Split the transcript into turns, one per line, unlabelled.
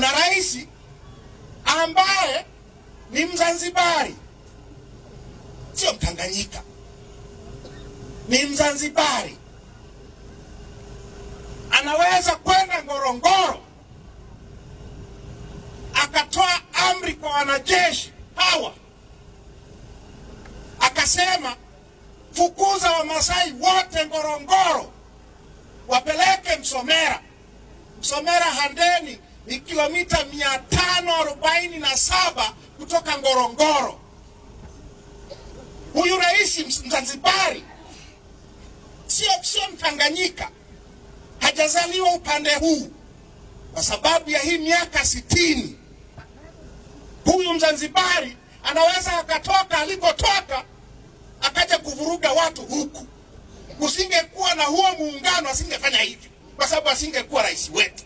na rais ambaye ni Mzanzibari, sio Mtanganyika, ni Mzanzibari, anaweza kwenda Ngorongoro akatoa amri kwa wanajeshi hawa, akasema fukuza Wamasai wote Ngorongoro, wapeleke Msomera. Msomera Handeni ni kilomita 547 kutoka Ngorongoro. Huyu rais Mzanzibari, sio Mtanganyika, hajazaliwa upande huu. Kwa sababu ya hii miaka 60, huyu Mzanzibari anaweza akatoka alipotoka akaja kuvuruga watu huku. Usingekuwa na huo muungano asingefanya hivi, kwa sababu asingekuwa rais wetu.